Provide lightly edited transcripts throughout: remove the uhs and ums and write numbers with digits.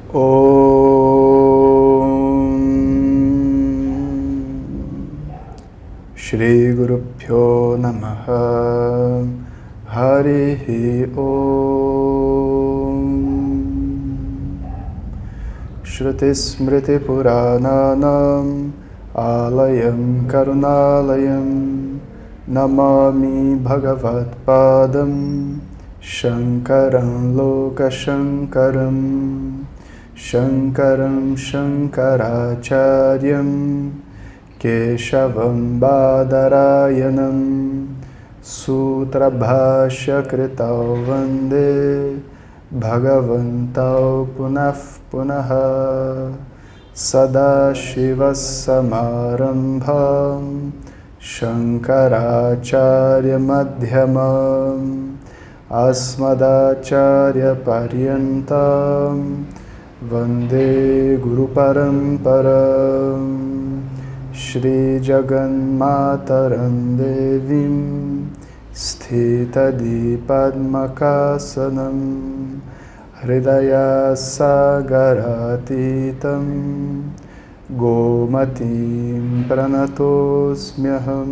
Shri Guru Pyo Namaha Harihi Om Shruti Smriti Purananam Alayam Karunalayam Namami Bhagavat Padam Shankaram Loka Shankaram Shankaram Shankaracharyam Keshavam Badarayanam Sutra Bhashya Kritau Vande Bhagavantau Punaf Punaha Sadashivas Samarambham Shankaracharya Madhyamam Asmadacharya Paryantam Vande Guru Paramparam Shri Jagan Mataram Devim Sthita Dipadmakasanam Hridaya Sagaratitam Gomatim Pranatosmyaham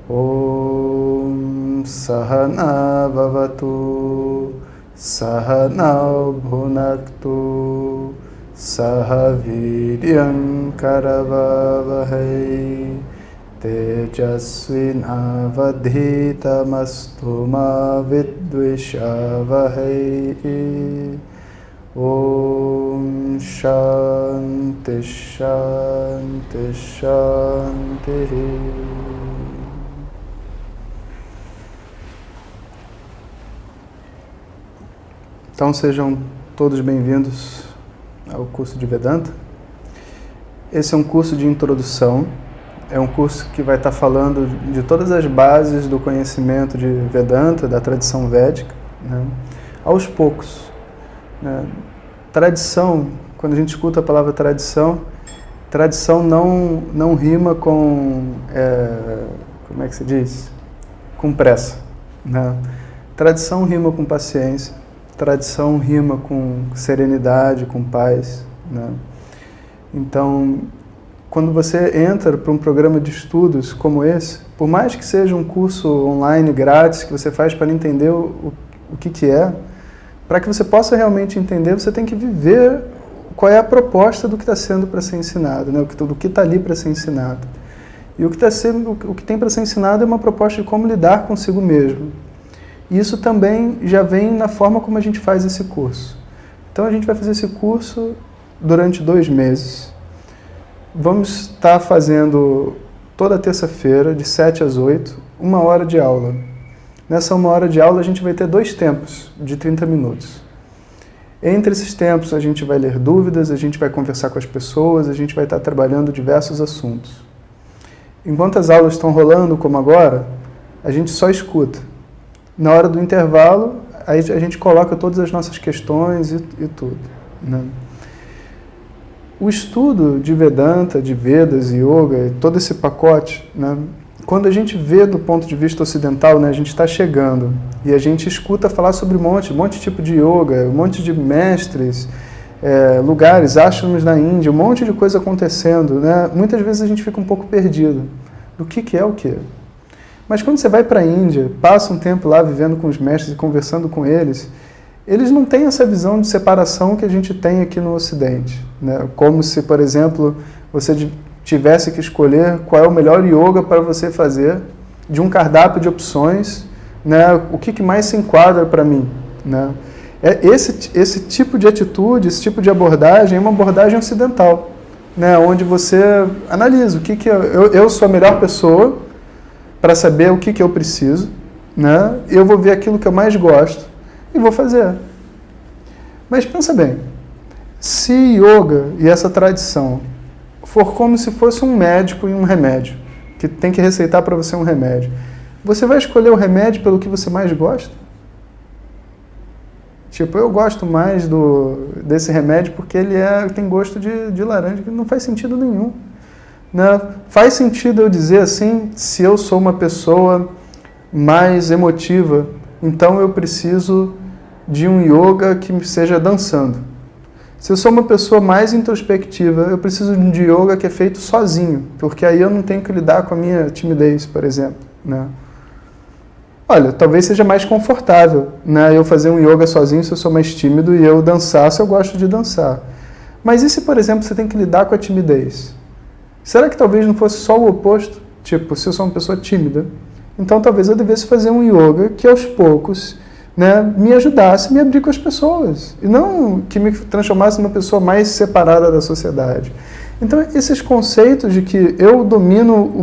Om Sahana Vavatu Sahana Bhunaktu Sahaviryam Karavavahai Tejasvinavadhitamastu ma vidvishavahai Om Shanti Shanti Shanti. Então sejam todos bem-vindos ao curso de Vedanta. Esse é um curso de introdução, é um curso que vai estar falando de todas as bases do conhecimento de Vedanta, da tradição védica, né? Aos poucos. Né? Tradição, quando a gente escuta a palavra tradição, tradição não rima com, como é que se diz? Com pressa. Né? Tradição rima com paciência. Tradição rima com serenidade, com paz. Né? Então, quando você entra para um programa de estudos como esse, por mais que seja um curso online grátis que você faz para entender o que é, para que você possa realmente entender, você tem que viver qual é a proposta do que está sendo para ser ensinado, né? Do que está ali para ser ensinado. E o que tem para ser ensinado é uma proposta de como lidar consigo mesmo. E isso também já vem na forma como a gente faz esse curso. Então a gente vai fazer esse curso durante 2 meses. Vamos estar fazendo toda terça-feira, de 7 às 8, 1 hora de aula. Nessa 1 hora de aula a gente vai ter 2 tempos de 30 minutos. Entre esses tempos a gente vai ler dúvidas, a gente vai conversar com as pessoas, a gente vai estar trabalhando diversos assuntos. Enquanto as aulas estão rolando, como agora, a gente só escuta. Na hora do intervalo, aí a gente coloca todas as nossas questões e tudo. Né? O estudo de Vedanta, de Vedas e Yoga, todo esse pacote, né? Quando a gente vê do ponto de vista ocidental, né, a gente está chegando e a gente escuta falar sobre um monte de tipo de yoga, um monte de mestres, lugares, ashrams na Índia, um monte de coisa acontecendo. Né? Muitas vezes a gente fica um pouco perdido do que é o que. Mas quando você vai para a Índia, passa um tempo lá vivendo com os mestres e conversando com eles não têm essa visão de separação que a gente tem aqui no Ocidente. Né? Como se, por exemplo, você tivesse que escolher qual é o melhor yoga para você fazer, de um cardápio de opções, né? O que mais se enquadra para mim. Né? Esse tipo de atitude, esse tipo de abordagem é uma abordagem ocidental, né? Onde você analisa o que eu sou a melhor pessoa para saber o que eu preciso, né? Eu vou ver aquilo que eu mais gosto e vou fazer. Mas pensa bem, se yoga e essa tradição for como se fosse um médico e um remédio, que tem que receitar para você um remédio, você vai escolher o remédio pelo que você mais gosta? Tipo, eu gosto mais desse remédio porque ele tem gosto de laranja, que não faz sentido nenhum. Né? Faz sentido eu dizer assim, se eu sou uma pessoa mais emotiva, então eu preciso de um yoga que seja dançando. Se eu sou uma pessoa mais introspectiva, eu preciso de um yoga que é feito sozinho, porque aí eu não tenho que lidar com a minha timidez, por exemplo, né? Olha, talvez seja mais confortável, né, eu fazer um yoga sozinho se eu sou mais tímido e eu dançar se eu gosto de dançar. Mas e se, por exemplo, você tem que lidar com a timidez? Será que talvez não fosse só o oposto? Tipo, se eu sou uma pessoa tímida, então talvez eu devesse fazer um yoga que aos poucos, né, me ajudasse a me abrir com as pessoas. E não que me transformasse numa pessoa mais separada da sociedade. Então, esses conceitos de que eu domino o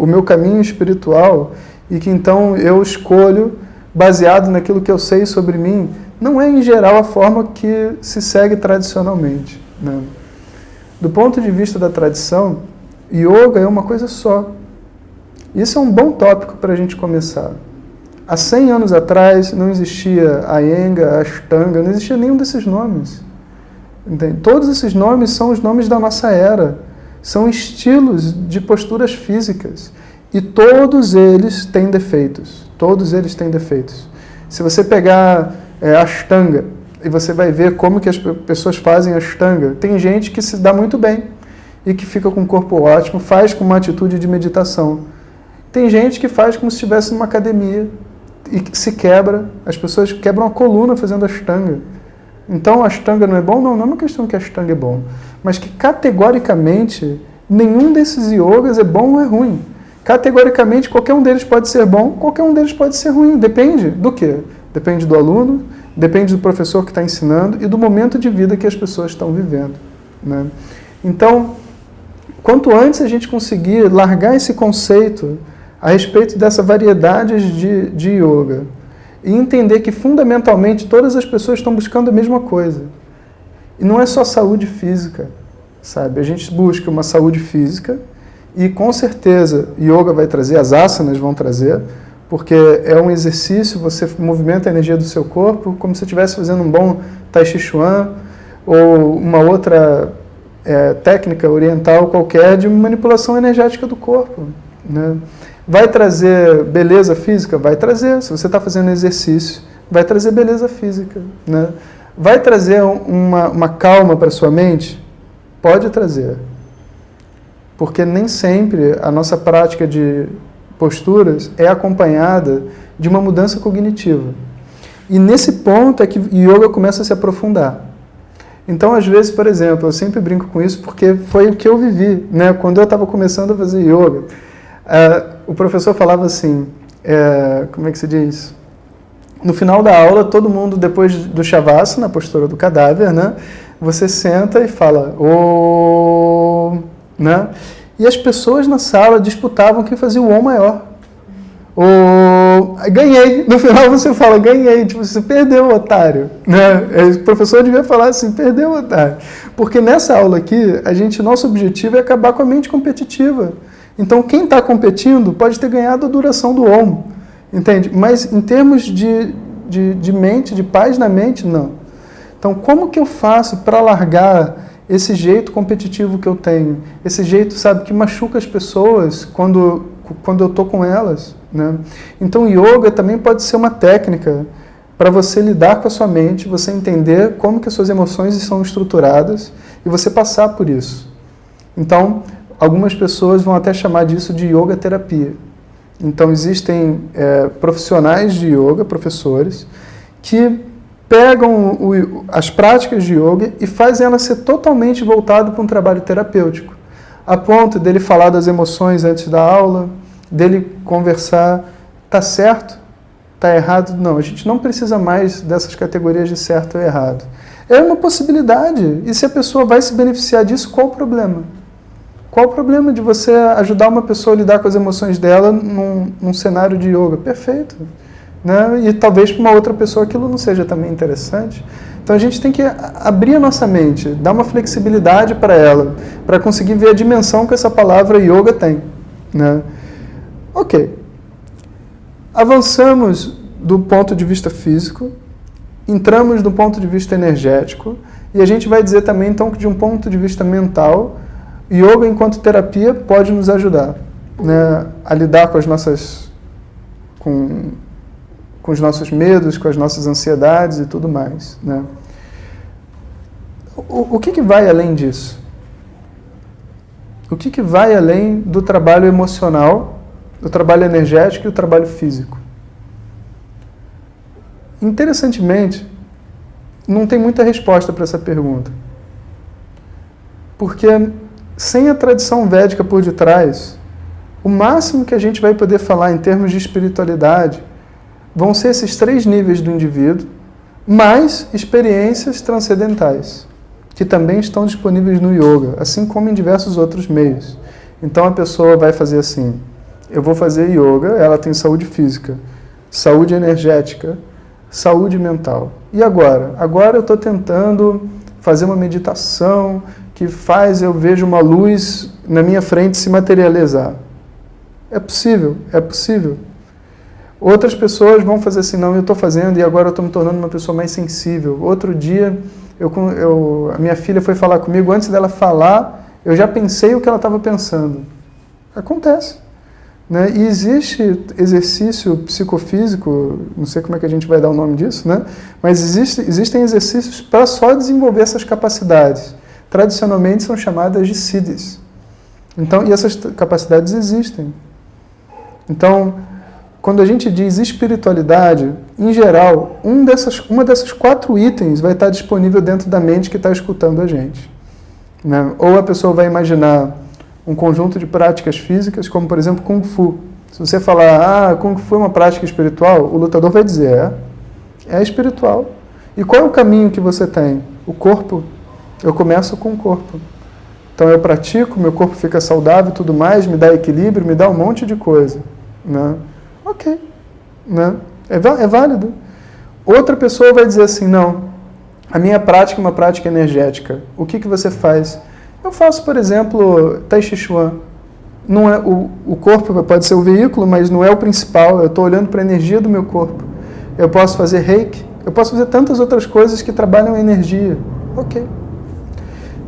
meu caminho espiritual e que então eu escolho baseado naquilo que eu sei sobre mim, não é em geral a forma que se segue tradicionalmente, né? Do ponto de vista da tradição, yoga é uma coisa só. Isso é um bom tópico para a gente começar. Há 100 anos atrás não existia a Iyengar, a Ashtanga, não existia nenhum desses nomes. Entende? Todos esses nomes são os nomes da nossa era. São estilos de posturas físicas. E todos eles têm defeitos. Todos eles têm defeitos. Se você pegar Ashtanga, e você vai ver como que as pessoas fazem Ashtanga, tem gente que se dá muito bem e que fica com um corpo ótimo, faz com uma atitude de meditação. Tem gente que faz como se estivesse numa academia e que se quebra. As pessoas quebram a coluna fazendo Ashtanga. Então, Ashtanga não é bom? Não, não é uma questão que Ashtanga é bom. Mas que, categoricamente, nenhum desses yogas é bom ou é ruim. Categoricamente, qualquer um deles pode ser bom, qualquer um deles pode ser ruim. Depende do quê? Depende do aluno, depende do professor que está ensinando e do momento de vida que as pessoas estão vivendo, né? Então, quanto antes a gente conseguir largar esse conceito a respeito dessa variedade de yoga e entender que, fundamentalmente, todas as pessoas estão buscando a mesma coisa. E não é só saúde física, sabe? A gente busca uma saúde física e, com certeza, yoga vai trazer, as asanas vão trazer, porque é um exercício, você movimenta a energia do seu corpo como se estivesse fazendo um bom Tai Chi Chuan ou uma outra técnica oriental qualquer de manipulação energética do corpo, né? Vai trazer beleza física? Vai trazer. Se você está fazendo exercício, vai trazer beleza física, né? Vai trazer uma calma para a sua mente? Pode trazer. Porque nem sempre a nossa prática de posturas é acompanhada de uma mudança cognitiva. E nesse ponto é que o yoga começa a se aprofundar. Então, às vezes, por exemplo, eu sempre brinco com isso porque foi o que eu vivi, né? Quando eu estava começando a fazer yoga, o professor falava assim, como é que se diz? No final da aula, todo mundo, depois do Shavasana, na postura do cadáver, né? Você senta e fala, Om, né? E as pessoas na sala disputavam quem fazia o Om maior. Ganhei. No final você fala, ganhei. Tipo, você perdeu, otário, né? O professor devia falar assim, perdeu, otário. Porque nessa aula aqui, nosso objetivo é acabar com a mente competitiva. Então, quem está competindo pode ter ganhado a duração do Om, entende? Mas em termos de mente, de paz na mente, não. Então, como que eu faço para largar esse jeito competitivo que eu tenho? Esse jeito, sabe, que machuca as pessoas quando eu estou com elas, né? Então, o yoga também pode ser uma técnica para você lidar com a sua mente, você entender como que as suas emoções são estruturadas e você passar por isso. Então, algumas pessoas vão até chamar disso de yoga terapia. Então, existem profissionais de yoga, professores, que pegam as práticas de yoga e fazem elas ser totalmente voltadas para um trabalho terapêutico, a ponto dele falar das emoções antes da aula, dele conversar, tá certo, tá errado. Não, a gente não precisa mais dessas categorias de certo ou errado. É uma possibilidade, e se a pessoa vai se beneficiar disso, qual o problema? Qual o problema de você ajudar uma pessoa a lidar com as emoções dela num cenário de yoga? Perfeito, né? E talvez para uma outra pessoa aquilo não seja também interessante. Então a gente tem que abrir a nossa mente, dar uma flexibilidade para ela, para conseguir ver a dimensão que essa palavra yoga tem, né? Ok. Avançamos do ponto de vista físico, entramos do ponto de vista energético, e a gente vai dizer também então que de um ponto de vista mental, yoga, enquanto terapia, pode nos ajudar, né, a lidar com as nossas com com os nossos medos, com as nossas ansiedades e tudo mais, né? O que vai além disso? O que vai além do trabalho emocional, do trabalho energético e do trabalho físico? Interessantemente, não tem muita resposta para essa pergunta. Porque sem a tradição védica por detrás, o máximo que a gente vai poder falar em termos de espiritualidade vão ser esses 3 níveis do indivíduo, mais experiências transcendentais, que também estão disponíveis no yoga, assim como em diversos outros meios. Então a pessoa vai fazer assim, eu vou fazer yoga, ela tem saúde física, saúde energética, saúde mental. E agora? Agora eu estou tentando fazer uma meditação que faz eu vejo uma luz na minha frente se materializar. É possível, é possível. Outras pessoas vão fazer assim, não, eu estou fazendo e agora eu estou me tornando uma pessoa mais sensível. Outro dia, a minha filha foi falar comigo, antes dela falar, eu já pensei o que ela estava pensando. Acontece. Né? E existe exercício psicofísico, não sei como é que a gente vai dar o nome disso, né? Mas existem exercícios para só desenvolver essas capacidades. Tradicionalmente são chamadas de siddhis. Então, e essas capacidades existem. Então, quando a gente diz espiritualidade, em geral, uma dessas 4 itens vai estar disponível dentro da mente que está escutando a gente. Né? Ou a pessoa vai imaginar um conjunto de práticas físicas, como, por exemplo, Kung Fu. Se você falar, Kung Fu é uma prática espiritual, o lutador vai dizer, é espiritual. E qual é o caminho que você tem? O corpo. Eu começo com o corpo. Então eu pratico, meu corpo fica saudável e tudo mais, me dá equilíbrio, me dá um monte de coisa. Né? Ok. Né? É válido. Outra pessoa vai dizer assim, não, a minha prática é uma prática energética. O que você faz? Eu faço, por exemplo, Tai Chi Chuan. Não é, o corpo pode ser o veículo, mas não é o principal. Eu estou olhando para a energia do meu corpo. Eu posso fazer reiki. Eu posso fazer tantas outras coisas que trabalham a energia. Ok.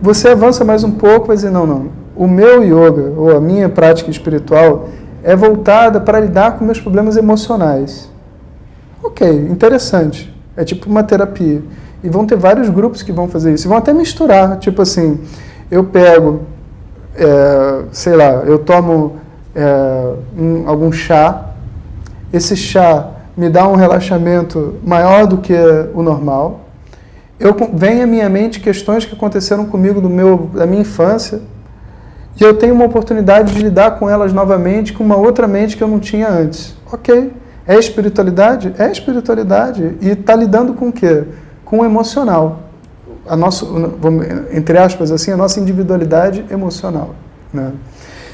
Você avança mais um pouco e vai dizer, não. O meu yoga, ou a minha prática espiritual, é voltada para lidar com meus problemas emocionais. Ok, interessante. É tipo uma terapia. E vão ter vários grupos que vão fazer isso. E vão até misturar. Tipo assim, eu pego, eu tomo algum chá. Esse chá me dá um relaxamento maior do que o normal. Vem à minha mente questões que aconteceram comigo da minha infância e eu tenho uma oportunidade de lidar com elas novamente com uma outra mente que eu não tinha antes. Ok. É espiritualidade? É espiritualidade. E está lidando com o quê? Com o emocional. Entre aspas, assim, a nossa individualidade emocional. Né?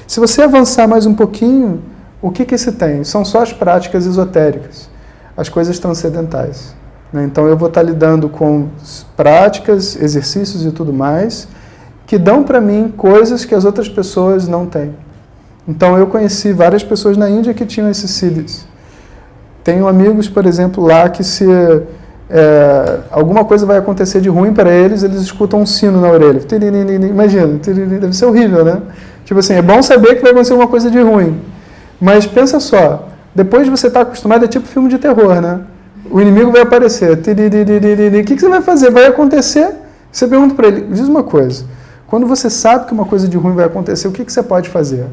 Se você avançar mais um pouquinho, o que se tem? São só as práticas esotéricas, as coisas transcendentais. Então eu vou estar lidando com práticas, exercícios e tudo mais, que dão para mim coisas que as outras pessoas não têm. Então eu conheci várias pessoas na Índia que tinham esses siddhis. Tenho amigos, por exemplo, lá que se alguma coisa vai acontecer de ruim para eles escutam um sino na orelha. Imagina, deve ser horrível, né? Tipo assim, é bom saber que vai acontecer uma coisa de ruim. Mas pensa só, depois de você estar acostumado, é tipo filme de terror, né? O inimigo vai aparecer. O que você vai fazer? Vai acontecer? Você pergunta para ele, diz uma coisa. Quando você sabe que uma coisa de ruim vai acontecer, o que você pode fazer?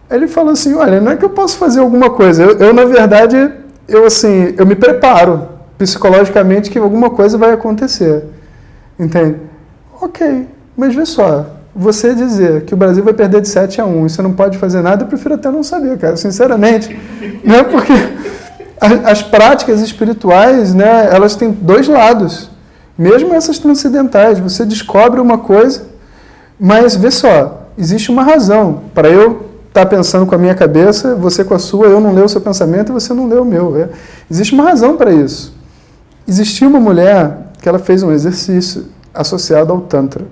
Aí ele fala assim, olha, não é que eu posso fazer alguma coisa. Eu na verdade, eu me preparo psicologicamente que alguma coisa vai acontecer. Entende? Ok, mas vê só. Você dizer que o Brasil vai perder de 7-1 e você não pode fazer nada, eu prefiro até não saber, cara, sinceramente. Né? Porque as práticas espirituais, né, elas têm 2 lados. Mesmo essas transcendentais, você descobre uma coisa, mas vê só, existe uma razão para eu estar pensando com a minha cabeça, você com a sua, eu não ler o seu pensamento e você não lê o meu. Existe uma razão para isso. Existia uma mulher que ela fez um exercício associado ao Tantra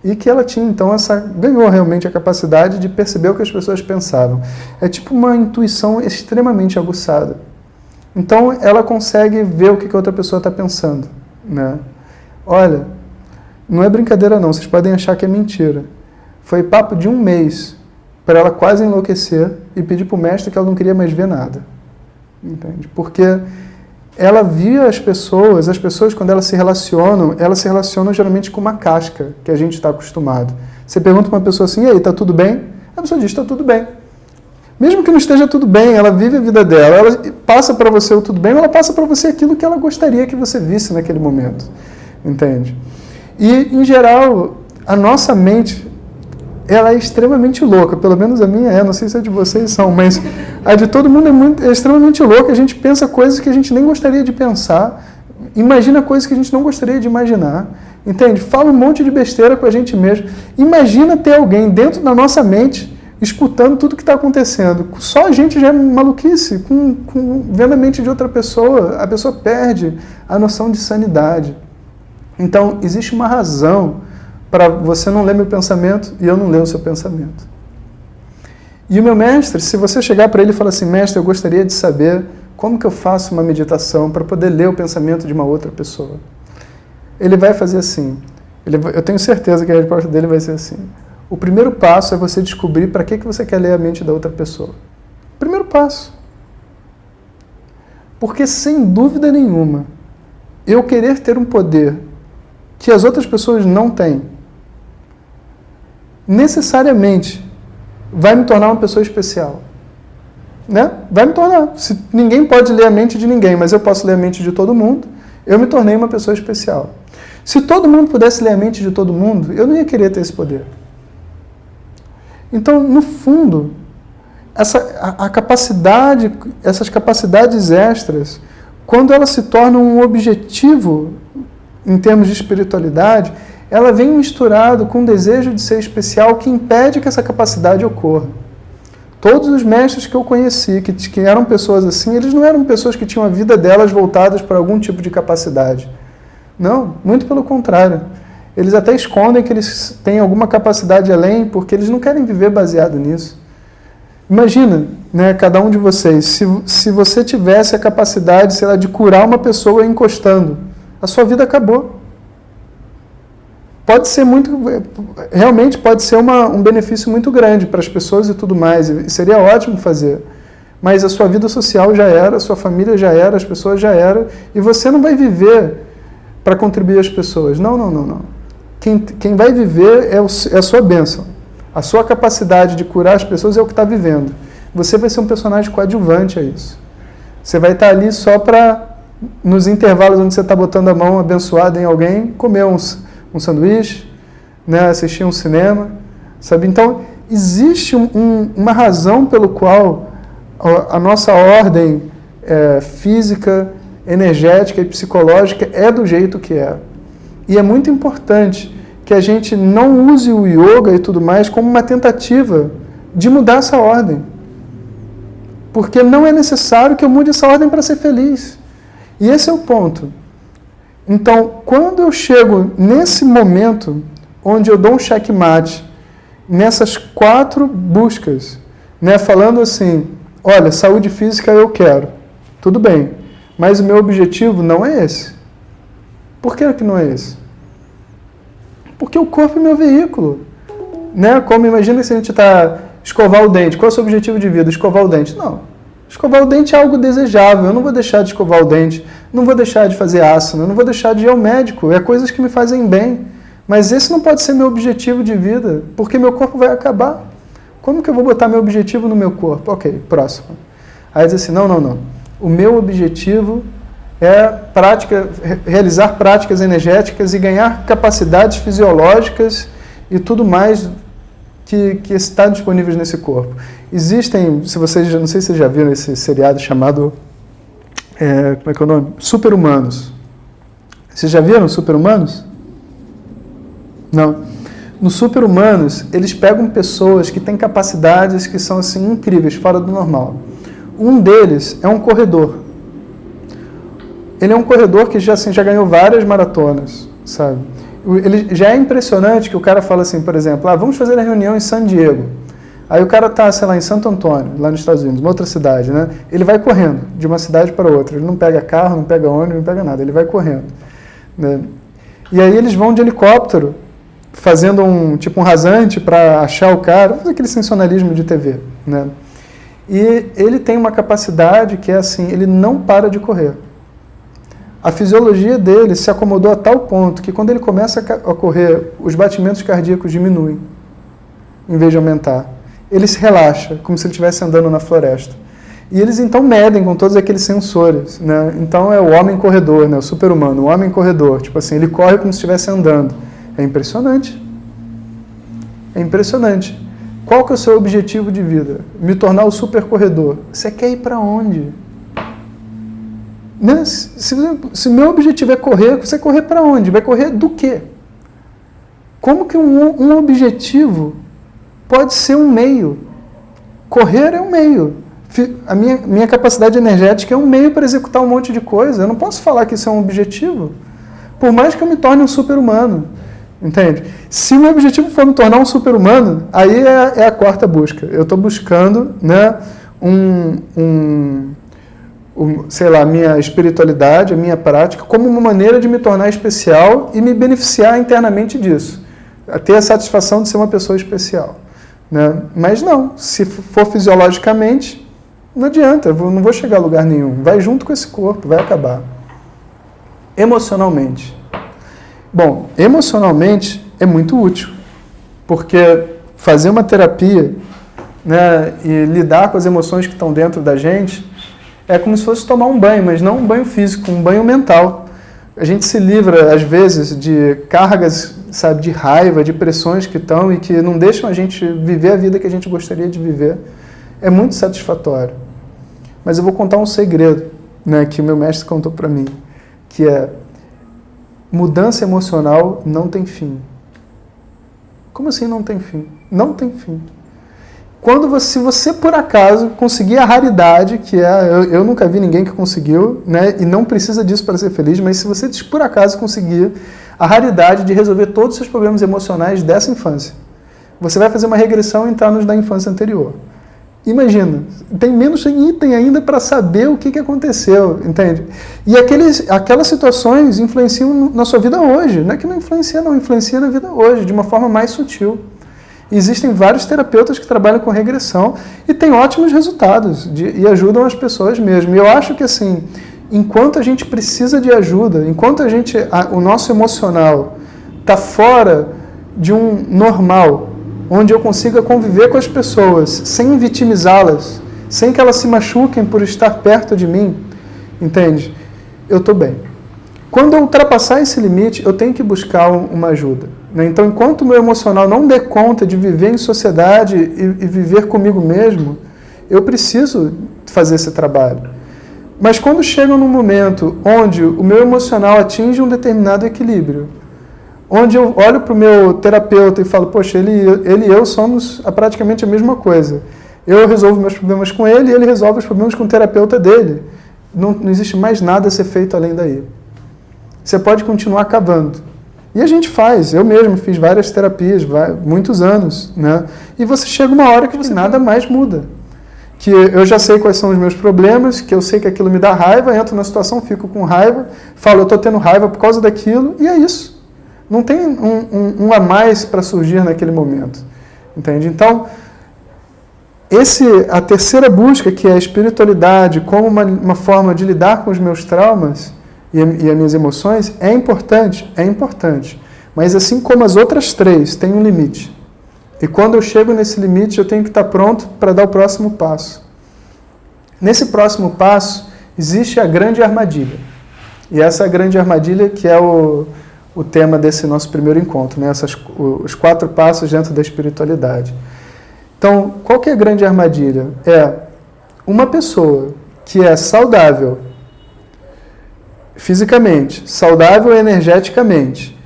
e que ela tinha, então, ganhou realmente a capacidade de perceber o que as pessoas pensavam. É tipo uma intuição extremamente aguçada. Então, ela consegue ver o que a outra pessoa está pensando. Né? Olha, não é brincadeira não, vocês podem achar que é mentira. Foi papo de 1 mês para ela quase enlouquecer e pedir para o mestre que ela não queria mais ver nada. entende? Porque ela via as pessoas quando elas se relacionam geralmente com uma casca que a gente está acostumado. Você pergunta para uma pessoa assim, e aí, está tudo bem? A pessoa diz, está tudo bem. Mesmo que não esteja tudo bem, ela vive a vida dela, ela passa para você o tudo bem, ela passa para você aquilo que ela gostaria que você visse naquele momento, entende? E, em geral, a nossa mente, ela é extremamente louca, pelo menos a minha não sei se a de vocês são, mas a de todo mundo é extremamente louca, a gente pensa coisas que a gente nem gostaria de pensar, imagina coisas que a gente não gostaria de imaginar, entende? Fala um monte de besteira com a gente mesmo. Imagina ter alguém dentro da nossa mente escutando tudo que está acontecendo. Só a gente já é maluquice, vendo a mente de outra pessoa, a pessoa perde a noção de sanidade. Então, existe uma razão para você não ler meu pensamento e eu não ler o seu pensamento. E o meu mestre, se você chegar para ele e falar assim, mestre, eu gostaria de saber como que eu faço uma meditação para poder ler o pensamento de uma outra pessoa. Ele vai fazer assim. Eu tenho certeza que a resposta dele vai ser assim. O primeiro passo é você descobrir para que você quer ler a mente da outra pessoa. Primeiro passo. Porque, sem dúvida nenhuma, eu querer ter um poder que as outras pessoas não têm, necessariamente vai me tornar uma pessoa especial. Né? Vai me tornar. Se ninguém pode ler a mente de ninguém, mas eu posso ler a mente de todo mundo, eu me tornei uma pessoa especial. Se todo mundo pudesse ler a mente de todo mundo, eu não ia querer ter esse poder. Então, no fundo, essas capacidades extras, quando elas se tornam um objetivo em termos de espiritualidade, ela vem misturado com um desejo de ser especial que impede que essa capacidade ocorra. Todos os mestres que eu conheci, que eram pessoas assim, eles não eram pessoas que tinham a vida delas voltadas para algum tipo de capacidade. Não, muito pelo contrário. Eles até escondem que eles têm alguma capacidade além, porque eles não querem viver baseado nisso. Imagina, né, cada um de vocês, se você tivesse a capacidade, sei lá, de curar uma pessoa encostando, a sua vida acabou. Realmente pode ser um benefício muito grande para as pessoas e tudo mais, e seria ótimo fazer. Mas a sua vida social já era, a sua família já era, as pessoas já eram, e você não vai viver para contribuir às pessoas. Não. Quem vai viver é a sua bênção. A sua capacidade de curar as pessoas é o que está vivendo. Você vai ser um personagem coadjuvante a isso. Você vai estar ali só para, nos intervalos onde você está botando a mão abençoada em alguém, comer um sanduíche, né, assistir um cinema, sabe? Então, existe uma razão pelo qual a nossa ordem física, energética e psicológica é do jeito que é. E é muito importante que a gente não use o yoga e tudo mais como uma tentativa de mudar essa ordem. Porque não é necessário que eu mude essa ordem para ser feliz. E esse é o ponto. Então, quando eu chego nesse momento onde eu dou um checkmate nessas 4 buscas, né, falando assim, olha, saúde física eu quero, tudo bem, mas o meu objetivo não é esse. Por que não é esse? Porque o corpo é meu veículo. Né? Como imagina se a gente está escovar o dente. Qual é o seu objetivo de vida? Escovar o dente? Não. Escovar o dente é algo desejável. Eu não vou deixar de escovar o dente. Não vou deixar de fazer asana. Não vou deixar de ir ao médico. É coisas que me fazem bem. Mas esse não pode ser meu objetivo de vida. Porque meu corpo vai acabar. Como que eu vou botar meu objetivo no meu corpo? Ok, próximo. Aí diz assim, não. O meu objetivo é realizar práticas energéticas e ganhar capacidades fisiológicas e tudo mais que está disponíveis nesse corpo. Existem, não sei se vocês já viram esse seriado chamado, como é que é o nome? Super-Humanos. Vocês já viram Super-Humanos? Não. No Super-Humanos, eles pegam pessoas que têm capacidades que são assim incríveis, fora do normal. Um deles é um corredor. Ele é um corredor que já ganhou várias maratonas, sabe? Ele já é impressionante que o cara fala assim, por exemplo, vamos fazer a reunião em San Diego. Aí o cara está, sei lá, em Santo Antônio, lá nos Estados Unidos, uma outra cidade, né? Ele vai correndo de uma cidade para outra. Ele não pega carro, não pega ônibus, não pega nada. Ele vai correndo, né? E aí eles vão de helicóptero, fazendo um rasante para achar o cara, fazer aquele sensacionalismo de TV, né? E ele tem uma capacidade que é assim, ele não para de correr. A fisiologia dele se acomodou a tal ponto que quando ele começa a correr, os batimentos cardíacos diminuem, em vez de aumentar. Ele se relaxa, como se ele estivesse andando na floresta. E eles então medem com todos aqueles sensores, né? Então é o homem corredor, né? O super-humano, o homem corredor. Tipo assim, ele corre como se estivesse andando. É impressionante. É impressionante. Qual que é o seu objetivo de vida? Me tornar o super corredor. Você quer ir para onde? Né? Se meu objetivo é correr, você correr para onde? Vai correr do quê? Como que um objetivo pode ser um meio? Correr é um meio. A minha capacidade energética é um meio para executar um monte de coisa. Eu não posso falar que isso é um objetivo. Por mais que eu me torne um super-humano. Entende? Se o meu objetivo for me tornar um super-humano, aí é a quarta busca. Eu estou buscando, né, sei lá, a minha espiritualidade, a minha prática, como uma maneira de me tornar especial e me beneficiar internamente disso. A ter a satisfação de ser uma pessoa especial. Né? Mas não, se for fisiologicamente, não adianta, eu não vou chegar a lugar nenhum. Vai junto com esse corpo, vai acabar. Emocionalmente. Bom, emocionalmente é muito útil, porque fazer uma terapia, né, e lidar com as emoções que estão dentro da gente é como se fosse tomar um banho, mas não um banho físico, um banho mental. A gente se livra, às vezes, de cargas, sabe, de raiva, de pressões que estão e que não deixam a gente viver a vida que a gente gostaria de viver. É muito satisfatório. Mas eu vou contar um segredo, né, que o meu mestre contou para mim, que é: mudança emocional não tem fim. Como assim não tem fim? Não tem fim. Se você por acaso conseguir a raridade, que é, eu nunca vi ninguém que conseguiu, né, e não precisa disso para ser feliz, mas se você por acaso conseguir a raridade de resolver todos os seus problemas emocionais dessa infância, você vai fazer uma regressão em anos da infância anterior. Imagina, tem menos item ainda para saber o que aconteceu, entende? E aquelas situações influenciam na sua vida hoje. Não é que não influencia, não. Influencia na vida hoje, de uma forma mais sutil. Existem vários terapeutas que trabalham com regressão e têm ótimos resultados e ajudam as pessoas mesmo. E eu acho que, assim, enquanto a gente precisa de ajuda, enquanto o nosso emocional está fora de um normal, onde eu consiga conviver com as pessoas sem vitimizá-las, sem que elas se machuquem por estar perto de mim, entende? Eu estou bem. Quando eu ultrapassar esse limite, eu tenho que buscar uma ajuda. Né? Então, enquanto o meu emocional não dê conta de viver em sociedade e viver comigo mesmo, eu preciso fazer esse trabalho. Mas quando chega num momento onde o meu emocional atinge um determinado equilíbrio, onde eu olho para o meu terapeuta e falo, poxa, ele e eu somos praticamente a mesma coisa. Eu resolvo meus problemas com ele e ele resolve os problemas com o terapeuta dele. Não existe mais nada a ser feito além daí. Você pode continuar cavando. E a gente faz. Eu mesmo fiz várias terapias, muitos anos. Né? E você chega uma hora que nada mais muda. Que eu já sei quais são os meus problemas, que eu sei que aquilo me dá raiva, entro na situação, fico com raiva, falo, eu estou tendo raiva por causa daquilo, e é isso. Não tem um a mais para surgir naquele momento. Entende? Então, a terceira busca, que é a espiritualidade como uma forma de lidar com os meus traumas e as minhas emoções, é importante. Mas assim como as outras três, tem um limite. E quando eu chego nesse limite, eu tenho que estar pronto para dar o próximo passo. Nesse próximo passo, existe a grande armadilha. E essa grande armadilha que é o tema desse nosso primeiro encontro, né? Os 4 passos dentro da espiritualidade. Então, qual que é a grande armadilha? É uma pessoa que é saudável fisicamente, saudável energeticamente,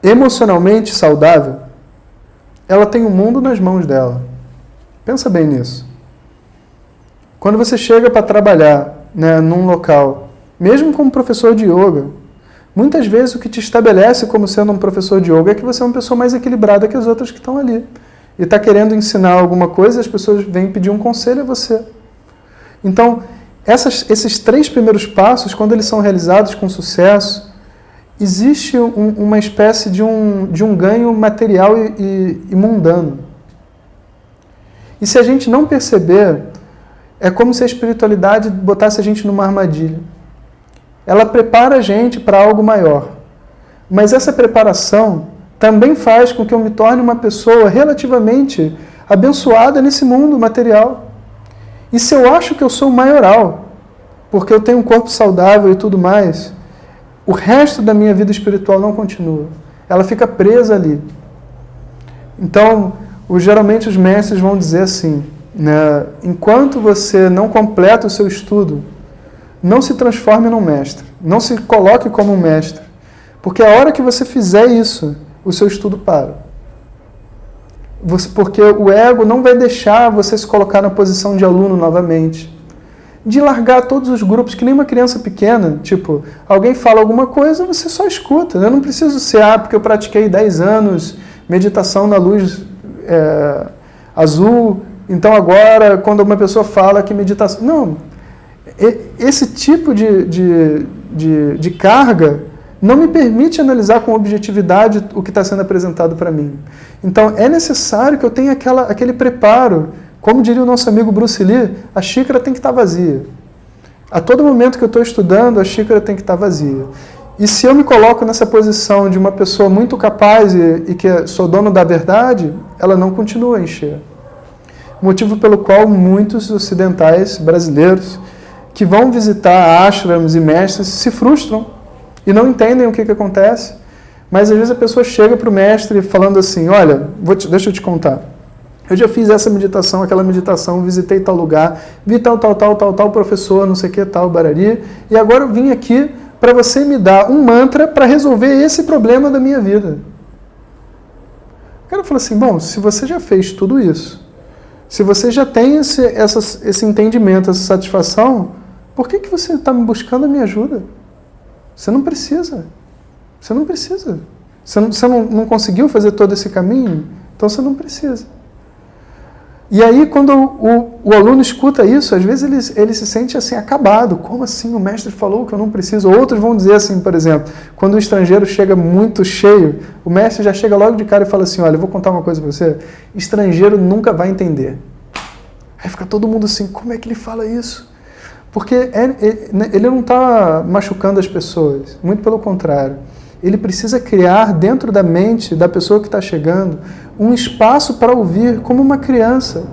emocionalmente saudável, ela tem o mundo nas mãos dela. Pensa bem nisso. Quando você chega para trabalhar, né, num local, mesmo como professor de yoga, muitas vezes o que te estabelece como sendo um professor de yoga é que você é uma pessoa mais equilibrada que as outras que estão ali. E está querendo ensinar alguma coisa e as pessoas vêm pedir um conselho a você. Então, esses 3 primeiros passos, quando eles são realizados com sucesso, existe uma espécie de um ganho material e mundano. E se a gente não perceber, é como se a espiritualidade botasse a gente numa armadilha. Ela prepara a gente para algo maior. Mas essa preparação também faz com que eu me torne uma pessoa relativamente abençoada nesse mundo material. E se eu acho que eu sou maioral, porque eu tenho um corpo saudável e tudo mais, o resto da minha vida espiritual não continua. Ela fica presa ali. Então, geralmente os mestres vão dizer assim, né, enquanto você não completa o seu estudo, não se transforme num mestre, não se coloque como um mestre, porque a hora que você fizer isso, o seu estudo para. Porque o ego não vai deixar você se colocar na posição de aluno novamente, de largar todos os grupos, que nem uma criança pequena, tipo, alguém fala alguma coisa, você só escuta. Eu não preciso ser, porque eu pratiquei 10 anos meditação na luz azul, então agora, quando uma pessoa fala que meditação... Não, esse tipo de carga não me permite analisar com objetividade o que está sendo apresentado para mim. Então, é necessário que eu tenha aquele preparo. Como diria o nosso amigo Bruce Lee, a xícara tem que estar vazia. A todo momento que eu estou estudando, a xícara tem que estar vazia. E se eu me coloco nessa posição de uma pessoa muito capaz e que sou dono da verdade, ela não continua a encher. Motivo pelo qual muitos ocidentais brasileiros que vão visitar ashrams e mestres se frustram e não entendem o que acontece. Mas às vezes a pessoa chega para o mestre falando assim, olha, deixa eu te contar. Eu já fiz essa meditação, aquela meditação, visitei tal lugar, vi tal professor, não sei o que, tal, barari, e agora eu vim aqui para você me dar um mantra para resolver esse problema da minha vida. O cara fala assim, bom, se você já fez tudo isso, se você já tem esse entendimento, essa satisfação, por que você está me buscando a minha ajuda? Você não precisa. Você não precisa. Você não conseguiu fazer todo esse caminho? Então você não precisa. E aí, quando o aluno escuta isso, às vezes ele se sente assim, acabado. Como assim? O mestre falou que eu não preciso. Outros vão dizer assim, por exemplo, quando o estrangeiro chega muito cheio, o mestre já chega logo de cara e fala assim, olha, eu vou contar uma coisa para você, estrangeiro nunca vai entender. Aí fica todo mundo assim, como é que ele fala isso? Porque ele não está machucando as pessoas, muito pelo contrário. Ele precisa criar dentro da mente da pessoa que está chegando um espaço para ouvir como uma criança.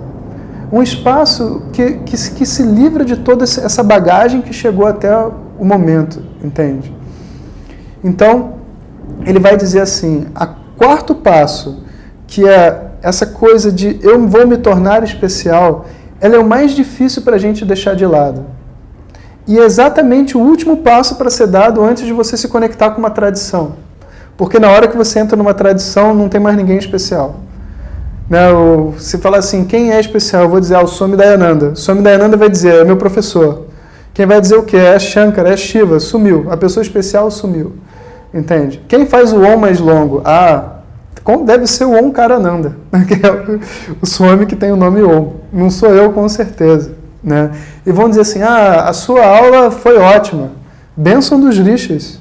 Um espaço que se livra de toda essa bagagem que chegou até o momento, entende? Então, ele vai dizer assim, o quarto passo, que é essa coisa de eu vou me tornar especial, ela é o mais difícil para a gente deixar de lado. E é exatamente o último passo para ser dado antes de você se conectar com uma tradição. Porque na hora que você entra numa tradição, não tem mais ninguém especial. Né? Se falar assim, quem é especial? Eu vou dizer, o Swami Dayananda. O Swami Dayananda vai dizer, é meu professor. Quem vai dizer o quê? É Shankara, é Shiva, sumiu. A pessoa especial sumiu. Entende? Quem faz o Om mais longo? Deve ser o Omkarananda, que é o Swami que tem o nome Om. Não sou eu, com certeza. Né? E vão dizer assim, a sua aula foi ótima, bênção dos rishis.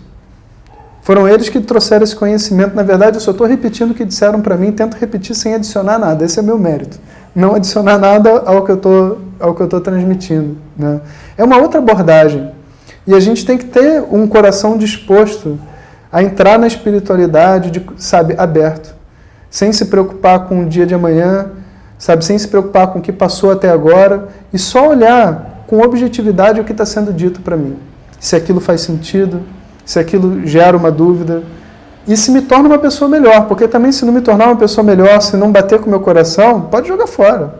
Foram eles que trouxeram esse conhecimento. Na verdade, eu só estou repetindo o que disseram para mim, tento repetir sem adicionar nada. Esse é meu mérito. Não adicionar nada ao que eu estou transmitindo. Né? É uma outra abordagem. E a gente tem que ter um coração disposto a entrar na espiritualidade, aberto. Sem se preocupar com o dia de amanhã, sem se preocupar com o que passou até agora, e só olhar com objetividade o que está sendo dito para mim. Se aquilo faz sentido, se aquilo gera uma dúvida, e se me torna uma pessoa melhor, porque também se não me tornar uma pessoa melhor, se não bater com o meu coração, pode jogar fora.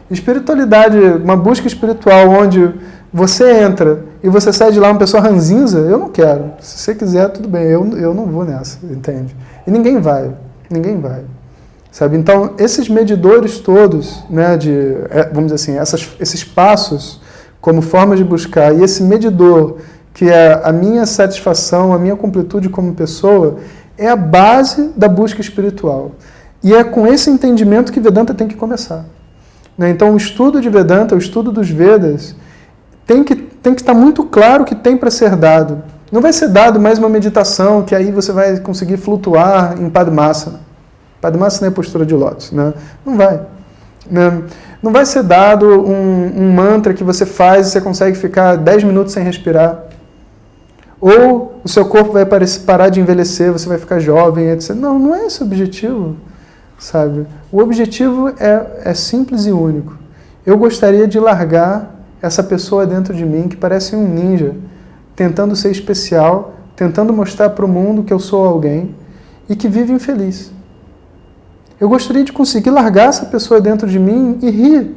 Espiritualidade, uma busca espiritual onde você entra e você sai de lá uma pessoa ranzinza, eu não quero. Se você quiser, tudo bem, eu não vou nessa, entende? E ninguém vai. Então, esses medidores todos, né, vamos dizer assim, esses passos como forma de buscar, e esse medidor, que é a minha satisfação, a minha completude como pessoa, é a base da busca espiritual. E é com esse entendimento que Vedanta tem que começar. Né? Então, o estudo de Vedanta, o estudo dos Vedas, tem que estar muito claro o que tem para ser dado. Não vai ser dado mais uma meditação, que aí você vai conseguir flutuar em Padmasana. Padmasana é postura de lótus, né? Não vai. né? Não vai ser dado um mantra que você faz e você consegue ficar 10 minutos sem respirar. Ou o seu corpo vai parar de envelhecer, você vai ficar jovem, etc. Não, não é esse o objetivo, sabe? O objetivo é simples e único. Eu gostaria de largar essa pessoa dentro de mim que parece um ninja, tentando ser especial, tentando mostrar para o mundo que eu sou alguém e que vive infeliz. Eu gostaria de conseguir largar essa pessoa dentro de mim e rir,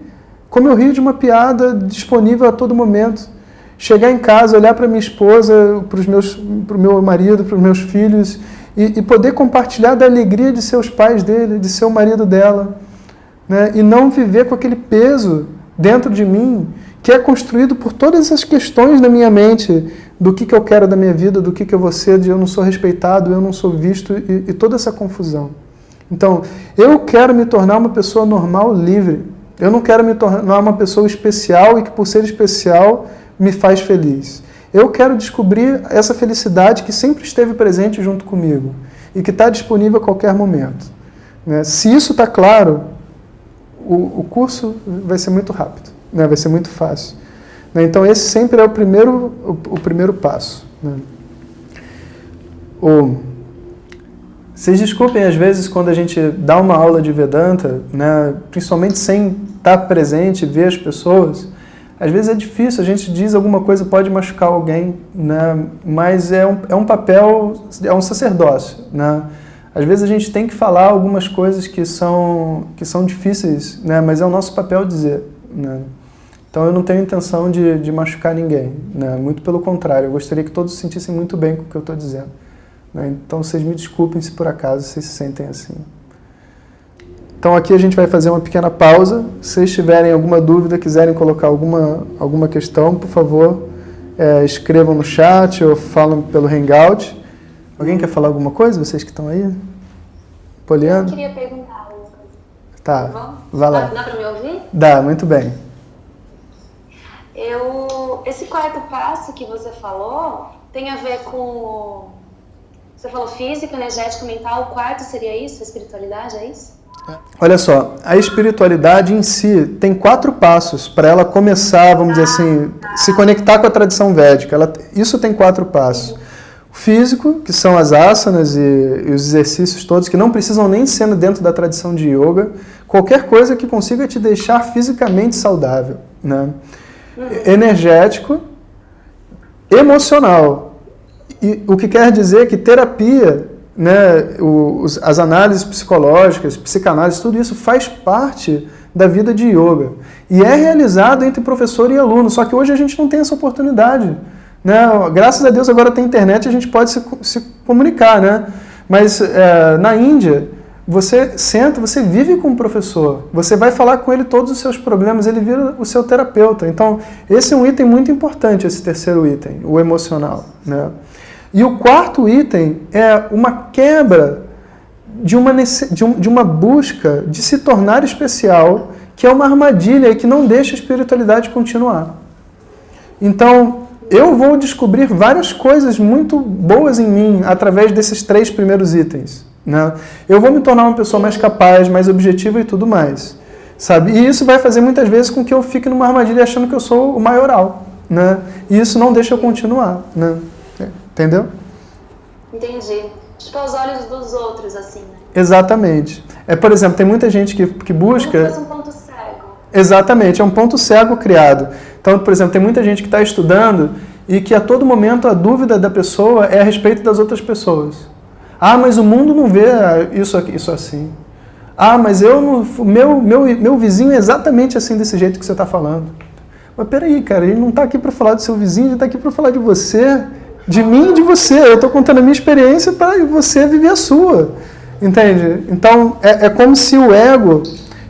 como eu rio de uma piada disponível a todo momento. Chegar em casa, olhar para minha esposa, para o meu marido, para os meus filhos e poder compartilhar da alegria de ser os pais dele, de ser o marido dela, né? E não viver com aquele peso dentro de mim que é construído por todas essas questões na minha mente do que eu quero da minha vida, do que eu vou ser, de eu não sou respeitado, eu não sou visto e toda essa confusão. Então, eu quero me tornar uma pessoa normal, livre. Eu não quero me tornar uma pessoa especial e que por ser especial me faz feliz. Eu quero descobrir essa felicidade que sempre esteve presente junto comigo e que está disponível a qualquer momento, né? Se isso está claro, o curso vai ser muito rápido, né? Vai ser muito fácil, né? Então esse sempre é o primeiro passo, né? Vocês desculpem às vezes quando a gente dá uma aula de Vedanta, né? Principalmente sem estar presente, ver as pessoas. Às vezes é difícil, a gente diz alguma coisa, pode machucar alguém, né? Mas é um papel, é um sacerdócio, né? Às vezes a gente tem que falar algumas coisas que são difíceis, né? Mas é o nosso papel dizer, né? Então eu não tenho intenção de machucar ninguém, né? Muito pelo contrário, eu gostaria que todos se sentissem muito bem com o que eu estou dizendo, né? Então vocês me desculpem se por acaso vocês se sentem assim. Então aqui a gente vai fazer uma pequena pausa. Se vocês tiverem alguma dúvida, quiserem colocar alguma questão, por favor, escrevam no chat ou falam pelo Hangout. Alguém quer falar alguma coisa? Vocês que estão aí? Poliana? Eu queria perguntar alguma coisa. Tá, vai lá. Dá para me ouvir? Dá, muito bem. Esse quarto passo que você falou tem a ver com... Você falou física, energética, mental. O quarto seria isso? A espiritualidade, é isso? Olha só, a espiritualidade em si tem 4 passos para ela começar, vamos dizer assim, se conectar com a tradição védica. Isso tem 4 passos. O físico, que são as asanas e os exercícios todos, que não precisam nem ser dentro da tradição de yoga. Qualquer coisa que consiga te deixar fisicamente saudável, né? Energético, emocional. E o que quer dizer que terapia, né, as análises psicológicas, psicanálise, tudo isso faz parte da vida de yoga. E é realizado entre professor e aluno, só que hoje a gente não tem essa oportunidade, né? Graças a Deus agora tem internet e a gente pode se comunicar, né? Mas na Índia, você senta, você vive com o professor, você vai falar com ele todos os seus problemas, ele vira o seu terapeuta. Então, esse é um item muito importante, esse terceiro item, o emocional, né? E o quarto item é uma quebra de uma busca de se tornar especial, que é uma armadilha e que não deixa a espiritualidade continuar. Então, eu vou descobrir várias coisas muito boas em mim através desses 3 primeiros itens, né? Eu vou me tornar uma pessoa mais capaz, mais objetiva e tudo mais, sabe? E isso vai fazer muitas vezes com que eu fique numa armadilha achando que eu sou o maioral, né? E isso não deixa eu continuar, né? Entendeu? Entendi. Tipo, aos olhos dos outros, assim, né? Exatamente. Por exemplo, tem muita gente que busca... Como se fosse um ponto cego. Exatamente, é um ponto cego criado. Então, por exemplo, tem muita gente que está estudando e que a todo momento a dúvida da pessoa é a respeito das outras pessoas. Ah, mas o mundo não vê isso assim. Ah, mas meu vizinho é exatamente assim, desse jeito que você está falando. Mas peraí, cara, ele não está aqui para falar do seu vizinho, ele está aqui para falar de você, de mim e de você. Eu estou contando a minha experiência para você viver a sua. Entende? Então, é como se o ego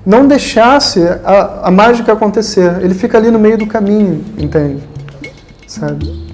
não deixasse a mágica acontecer. Ele fica ali no meio do caminho, entende? Sabe?